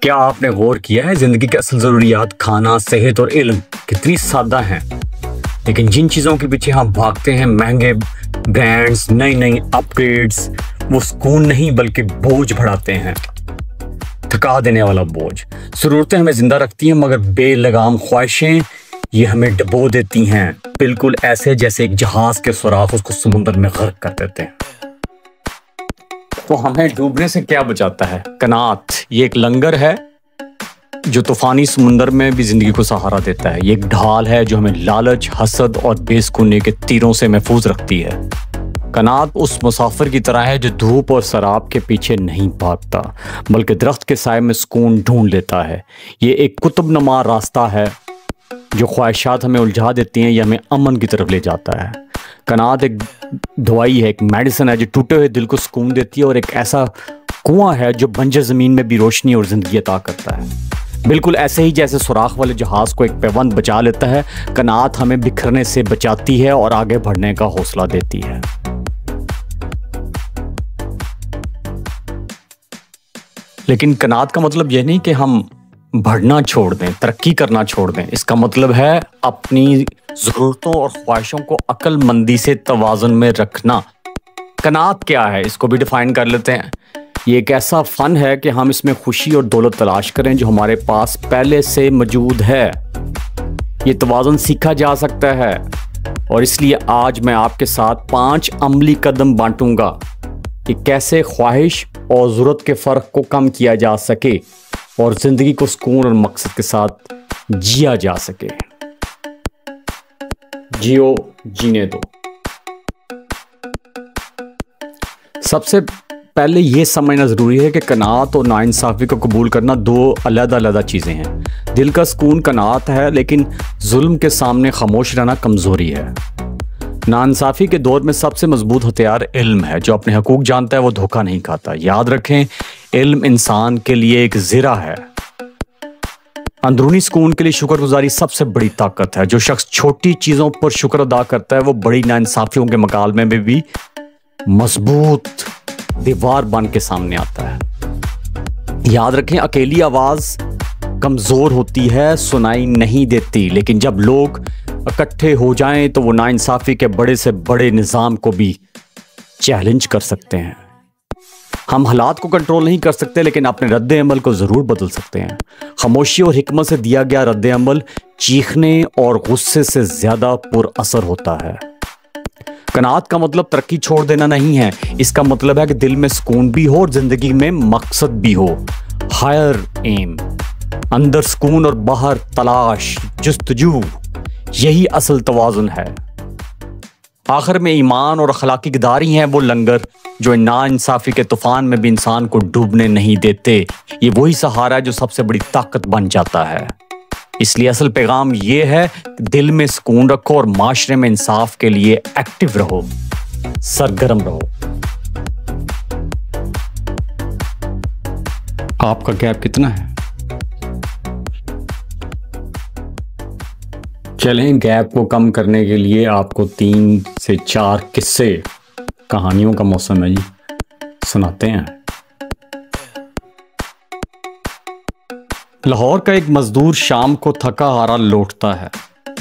क्या आपने गौर किया है जिंदगी की असल जरूरियात खाना, सेहत और इल्म कितनी सादा हैं, लेकिन जिन चीज़ों के पीछे हम भागते हैं, महंगे ब्रांड्स, नई नई अपग्रेड्स, वो सुकून नहीं बल्कि बोझ बढ़ाते हैं। थका देने वाला बोझ। ज़रूरतें हमें जिंदा रखती हैं मगर बेलगाम ख्वाहिशें ये हमें डबो देती हैं, बिल्कुल ऐसे जैसे एक जहाज के सुराख उसको समुद्र में गर्क कर देते हैं। तो हमें डूबने से क्या बचाता है? कनात। ये एक लंगर है जो तूफानी समुंदर में भी जिंदगी को सहारा देता है। ये एक ढाल है जो हमें लालच, हसद और बेसुकूनी के तीरों से महफूज रखती है। कनात उस मुसाफिर की तरह है जो धूप और शराब के पीछे नहीं भागता बल्कि दरख्त के साए में सुकून ढूंढ लेता है। ये एक कुतुबनुमा रास्ता है जो ख्वाहिशात हमें उलझा देती हैं या हमें अमन की तरफ ले जाता है। कनात एक दवाई है, एक मेडिसिन है जो टूटे हुए दिल को सुकून देती है और एक ऐसा कुआं है जो बंजर ज़मीन में भी रोशनी और ज़िंदगी अता करता है। बिल्कुल ऐसे ही जैसे सुराख वाले जहाज़ को एक पैबंद बचा लेता है, कनात हमें बिखरने से बचाती है और आगे बढ़ने का हौसला देती है। लेकिन कनात का मतलब यह नहीं कि हम बढ़ना छोड़ दें, तरक्की करना छोड़ दें। इसका मतलब है अपनी ज़रूरतों और ख्वाहिशों को अक्लमंदी से तवाज़ुन में रखना। कनात क्या है, इसको भी डिफाइन कर लेते हैं। ये एक ऐसा फ़न है कि हम इसमें खुशी और दौलत तलाश करें जो हमारे पास पहले से मौजूद है। ये तवाज़ुन सीखा जा सकता है और इसलिए आज मैं आपके साथ 5 अमली कदम बांटूंगा कि कैसे ख्वाहिश और ज़रूरत के फ़र्क को कम किया जा सके और ज़िंदगी को सुकून और मकसद के साथ जिया जा सके। जियो, जीने दो। सबसे पहले ये समझना ज़रूरी है कि कनात और नाइंसाफ़ी को कबूल करना 2 अलग-अलग चीज़ें हैं। दिल का सुकून कनात है, लेकिन जुल्म के सामने खामोश रहना कमज़ोरी है। नाइंसाफ़ी के दौर में सबसे मजबूत हथियार इल्म है। जो अपने हकूक जानता है वो धोखा नहीं खाता। याद रखें, इल्म इंसान के लिए एक ज़िरा है। अंदरूनी सुकून के लिए शुक्रगुजारी सबसे बड़ी ताकत है। जो शख्स छोटी चीज़ों पर शुक्र अदा करता है वो बड़ी नाइंसाफ़ियों के मुकाबले में भी मजबूत दीवार बन के सामने आता है। याद रखें, अकेली आवाज़ कमज़ोर होती है, सुनाई नहीं देती, लेकिन जब लोग इकट्ठे हो जाएं तो वो नाइंसाफ़ी के बड़े से बड़े निज़ाम को भी चैलेंज कर सकते हैं। हम हालात को कंट्रोल नहीं कर सकते, लेकिन अपने रद्द अमल को ज़रूर बदल सकते हैं। खामोशी और हिकमत से दिया गया रद्द अमल चीखने और गुस्से से ज़्यादा पुरअसर होता है। कनात का मतलब तरक्की छोड़ देना नहीं है। इसका मतलब है कि दिल में सुकून भी हो और ज़िंदगी में मकसद भी हो। हायर एम, अंदर सुकून और बाहर तलाश, जुस्तजू, यही असल तवाज़ुन है। आखिर में ईमान और अखलाकी गदारी हैं वो लंगर जो नाइंसाफ़ी के तूफान में भी इंसान को डूबने नहीं देते। ये वही सहारा है जो सबसे बड़ी ताकत बन जाता है। इसलिए असल पैगाम ये है, दिल में सुकून रखो और माशरे में इंसाफ के लिए एक्टिव रहो, सरगर्म रहो। आपका गैप कितना है? चलें, गैप को कम करने के लिए आपको 3 से 4 किस्से, कहानियों का मौसम है जी, सुनाते हैं। लाहौर का एक मजदूर शाम को थका हारा लौटता है।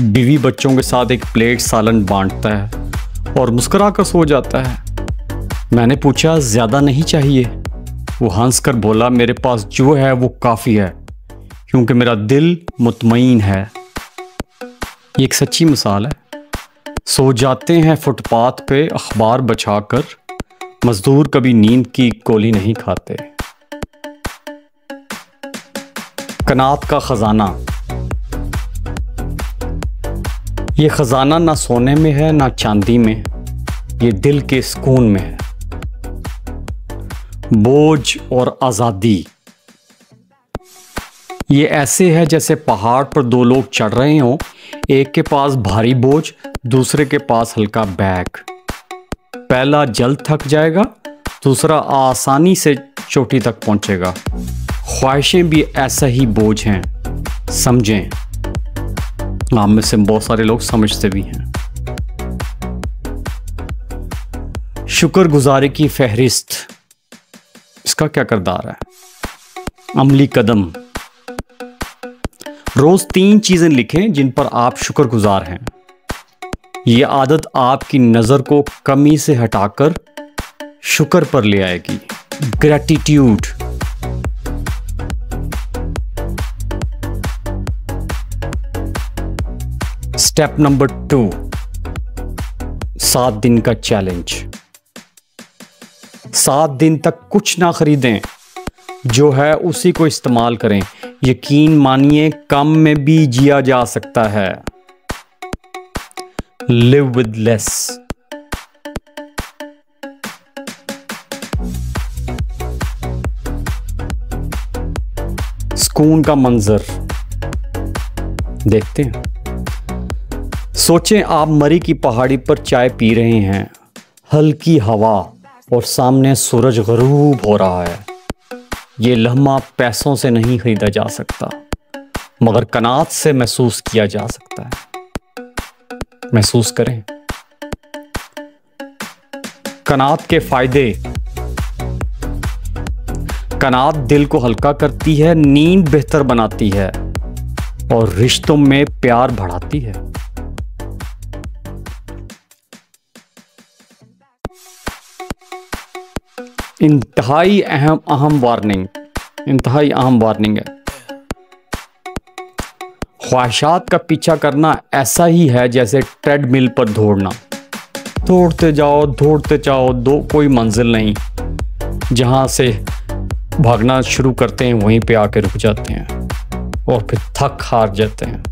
बीवी बच्चों के साथ एक प्लेट सालन बांटता है और मुस्कुरा कर सो जाता है। मैंने पूछा, ज़्यादा नहीं चाहिए? वो हंस कर बोला, मेरे पास जो है वो काफ़ी है क्योंकि मेरा दिल मुतमईन है। ये एक सच्ची मिसाल है। सो जाते हैं फुटपाथ पे अखबार बछाकर, मजदूर कभी नींद की गोली नहीं खाते। कनात का खजाना। ये खजाना ना सोने में है ना चांदी में, ये दिल के सुकून में है। बोझ और आज़ादी। ये ऐसे है जैसे पहाड़ पर 2 लोग चढ़ रहे हों, एक के पास भारी बोझ, दूसरे के पास हल्का बैग। पहला जल्द थक जाएगा, दूसरा आसानी से चोटी तक पहुंचेगा। ख्वाहिशें भी ऐसा ही बोझ हैं, समझें। आप में से बहुत सारे लोग समझते भी हैं। शुक्रगुजारी की फहरिस्त, इसका क्या किरदार है? अमली कदम। रोज 3 चीजें लिखें जिन पर आप शुक्रगुजार हैं। ये आदत आपकी नजर को कमी से हटाकर शुक्र पर ले आएगी। ग्रैटिट्यूड। स्टेप नंबर 2, 7 दिन का चैलेंज। 7 दिन तक कुछ ना खरीदें, जो है उसी को इस्तेमाल करें। यकीन मानिए कम में भी जिया जा सकता है। Live with less. सुकून का मंजर देखते हैं। सोचें आप मरी की पहाड़ी पर चाय पी रहे हैं, हल्की हवा और सामने सूरज गरूब हो रहा है। ये लम्हा पैसों से नहीं खरीदा जा सकता, मगर कनात से महसूस किया जा सकता है। महसूस करें। कनात के फायदे। कनात दिल को हल्का करती है, नींद बेहतर बनाती है और रिश्तों में प्यार बढ़ाती है। इंतहाई अहम वार्निंग है। ख्वाहिशात का पीछा करना ऐसा ही है जैसे ट्रेडमिल पर दौड़ना। दौड़ते जाओ, कोई मंजिल नहीं। जहां से भागना शुरू करते हैं वहीं पे आके रुक जाते हैं और फिर थक हार जाते हैं।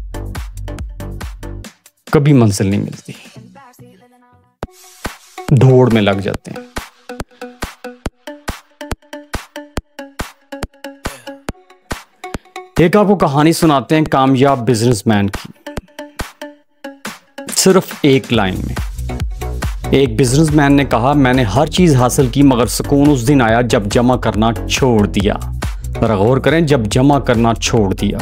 कभी मंजिल नहीं मिलती, दौड़ में लग जाते हैं। एक आपको कहानी सुनाते हैं कामयाब बिजनेसमैन की, सिर्फ एक लाइन में। एक बिजनेसमैन ने कहा, मैंने हर चीज हासिल की मगर सुकून उस दिन आया जब जमा करना छोड़ दिया। जरा गौर करें, जब जमा करना छोड़ दिया।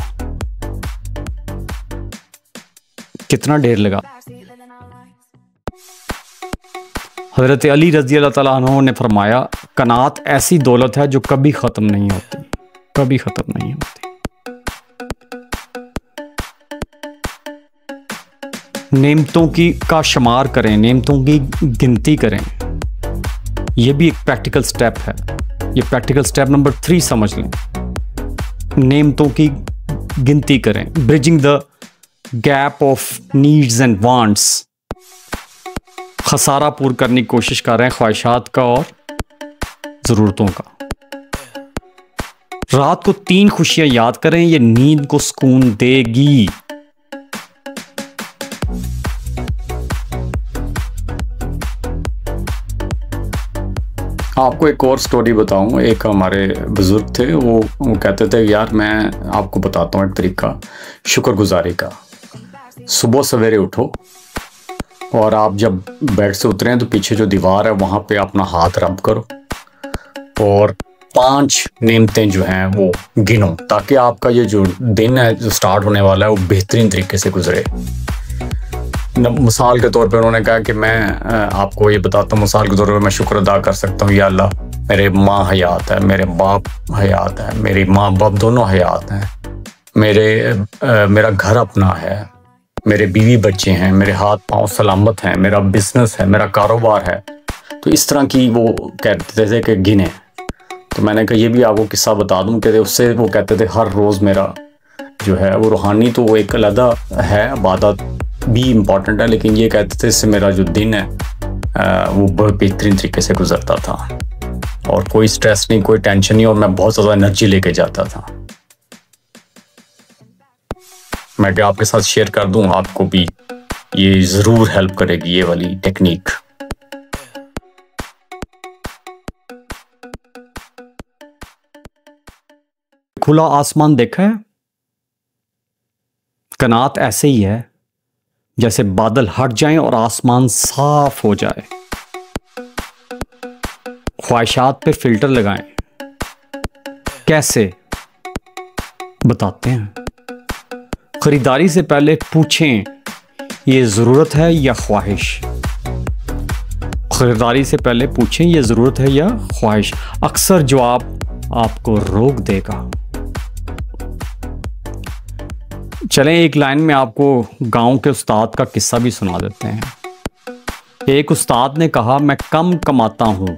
कितना ढेर लगा। हजरत अली रजी अल्लाह तआला अन्हु ने फरमाया, कनात ऐसी दौलत है जो कभी खत्म नहीं होती, कभी खत्म नहीं होती। नेमतों का शुमार करें, नेमतों की गिनती करें। यह भी एक प्रैक्टिकल स्टेप है। ये प्रैक्टिकल स्टेप नंबर 3 समझ लें। नेमतों की गिनती करें। Bridging the gap of needs and wants. खसारा पूरा करने की कोशिश कर रहे हैं ख्वाहिशात का और जरूरतों का। रात को 3 खुशियां याद करें, ये नींद को सुकून देगी। आपको एक और स्टोरी बताऊं। एक हमारे बुजुर्ग थे, वो कहते थे, यार मैं आपको बताता हूँ एक तरीका शुक्रगुजारी का। सुबह सवेरे उठो और आप जब बेड से उतरें तो पीछे जो दीवार है वहाँ पे अपना हाथ रब करो और 5 नेमतें जो हैं वो गिनो, ताकि आपका ये जो दिन है जो स्टार्ट होने वाला है वो बेहतरीन तरीके से गुजरे। मिसाल के तौर पे उन्होंने कहा कि मैं आपको ये बताता हूँ, मिसाल के तौर पे मैं शुक्र अदा कर सकता हूँ, या अल्लाह मेरे माँ हयात है, मेरे बाप हयात है, मेरी माँ बाप दोनों हयात हैं, मेरा घर अपना है, मेरे बीवी बच्चे हैं, मेरे हाथ पांव सलामत हैं, मेरा बिजनेस है, मेरा कारोबार है। तो इस तरह की वो कहते थे कि गिने। तो मैंने कहा ये भी आपको किस्सा बता दूँ। कहते उससे वो कहते थे हर रोज़ मेरा जो है वो रूहानी तो वो एक अलग है, इबादत भी इम्पॉर्टेंट है, लेकिन ये कहते थे इससे मेरा जो दिन है वो बहुत बेहतरीन तरीके से गुजरता था और कोई स्ट्रेस नहीं, कोई टेंशन नहीं, और मैं बहुत ज़्यादा एनर्जी लेके जाता था। मैं क्या आपके साथ शेयर कर दूं, आपको भी ये ज़रूर हेल्प करेगी ये वाली टेक्निक। खुला आसमान देखा है? कनात ऐसे ही है जैसे बादल हट जाएं और आसमान साफ हो जाए। ख्वाहिशात पे फिल्टर लगाएं। कैसे? बताते हैं। खरीदारी से पहले पूछें ये ज़रूरत है या ख्वाहिश। खरीदारी से पहले पूछें ये ज़रूरत है या ख्वाहिश। अक्सर जवाब आपको रोक देगा। चलें एक लाइन में आपको गांव के उस्ताद का किस्सा भी सुना देते हैं। एक उस्ताद ने कहा, मैं कम कमाता हूं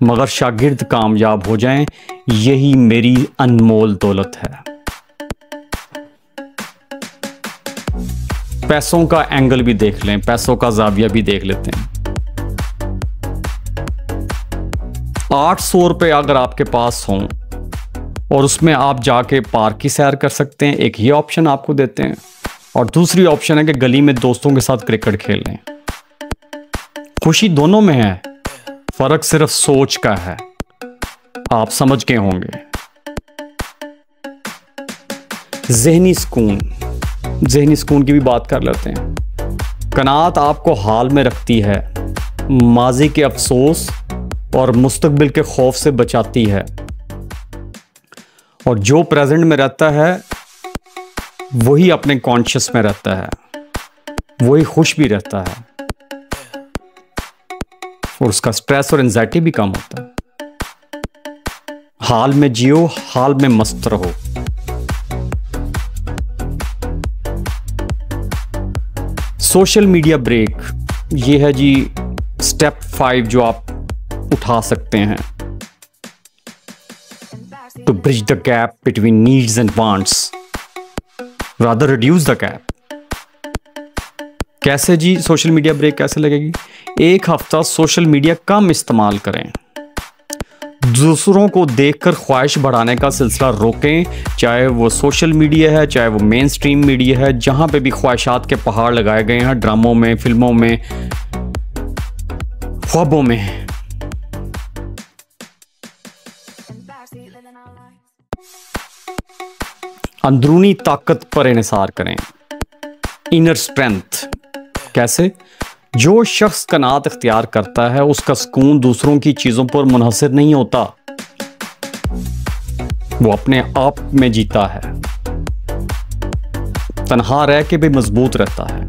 मगर शागिर्द कामयाब हो जाएं, यही मेरी अनमोल दौलत है। पैसों का एंगल भी देख लें, पैसों का जाविया भी देख लेते हैं। 800 रुपये अगर आपके पास हों और उसमें आप जाके पार्क की सैर कर सकते हैं, एक ये ऑप्शन आपको देते हैं। और दूसरी ऑप्शन है कि गली में दोस्तों के साथ क्रिकेट खेल लें। खुशी दोनों में है, फर्क सिर्फ सोच का है। आप समझ गए होंगे। ज़हनी सुकून, ज़हनी सुकून की भी बात कर लेते हैं। कनात आपको हाल में रखती है, माजी के अफसोस और मुस्तकबिल के खौफ से बचाती है, और जो प्रेजेंट में रहता है वही अपने कॉन्शियस में रहता है, वही खुश भी रहता है और उसका स्ट्रेस और एंजाइटी भी कम होता है। हाल में जियो, हाल में मस्त रहो। सोशल मीडिया ब्रेक, ये है जी स्टेप 5 जो आप उठा सकते हैं to bridge the gap between needs and wants, rather reduce the gap. कैसे जी सोशल मीडिया ब्रेक कैसे लगेगी? एक हफ्ता सोशल मीडिया कम इस्तेमाल करें, दूसरों को देखकर ख्वाहिश बढ़ाने का सिलसिला रोकें, चाहे वो सोशल मीडिया है, चाहे वो मेन स्ट्रीम मीडिया है, जहां पे भी ख्वाहिशात के पहाड़ लगाए गए हैं, ड्रामों में, फिल्मों में, ख्वाबों में। अंदरूनी ताकत पर इन्हिसार करें, इनर स्ट्रेंथ। कैसे? जो शख्स कनात इख्तियार करता है उसका सुकून दूसरों की चीजों पर मुनहसर नहीं होता, वो अपने आप में जीता है, तन्हा रह के भी मजबूत रहता है।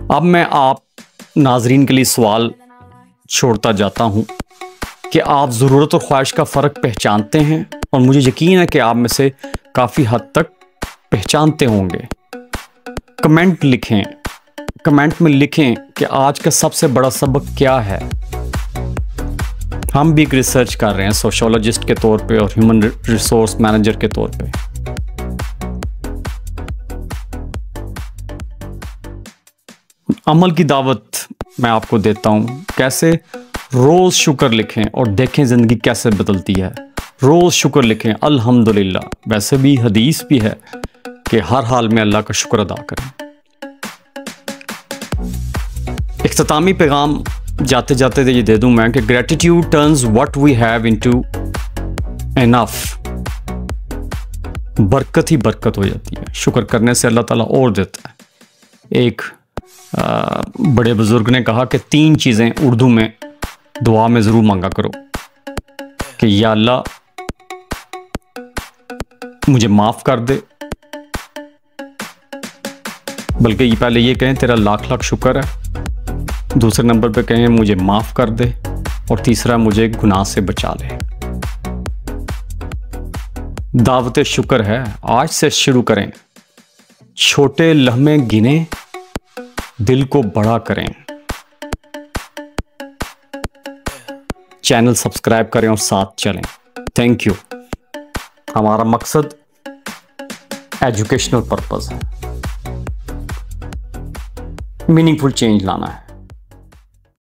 अब मैं आप नाजरीन के लिए सवाल छोड़ता जाता हूं कि आप ज़रूरत और ख्वाहिश का फ़र्क पहचानते हैं, और मुझे यकीन है कि आप में से काफ़ी हद तक पहचानते होंगे। कमेंट लिखें, कमेंट में लिखें कि आज का सबसे बड़ा सबक क्या है। हम भी एक रिसर्च कर रहे हैं सोशियोलॉजिस्ट के तौर पे और ह्यूमन रिसोर्स मैनेजर के तौर पे। अमल की दावत मैं आपको देता हूं। कैसे? रोज शुक्र लिखें और देखें जिंदगी कैसे बदलती है। रोज शुक्र लिखें, अल्हम्दुलिल्लाह। वैसे भी हदीस भी है कि हर हाल में अल्लाह का शुक्र अदा करें। इख्तितामी पैगाम जाते जाते ये दे दूं मैं कि gratitude turns what we have into enough. बरकत ही बरकत हो जाती है, शुक्र करने से अल्लाह ताला और देता है। एक बड़े बुजुर्ग ने कहा कि 3 चीज़ें उर्दू में दुआ में ज़रूर मांगा करो कि या अल्लाह मुझे माफ़ कर दे, बल्कि ये पहले ये कहें तेरा लाख लाख शुक्र है, दूसरे नंबर पे कहें मुझे माफ़ कर दे, और तीसरा मुझे गुनाह से बचा ले। दावत शुक्र है, आज से शुरू करें। छोटे लम्हे गिने, दिल को बड़ा करें। चैनल सब्सक्राइब करें और साथ चलें। Thank you. हमारा मकसद एजुकेशनल पर्पस है, मीनिंगफुल चेंज लाना है।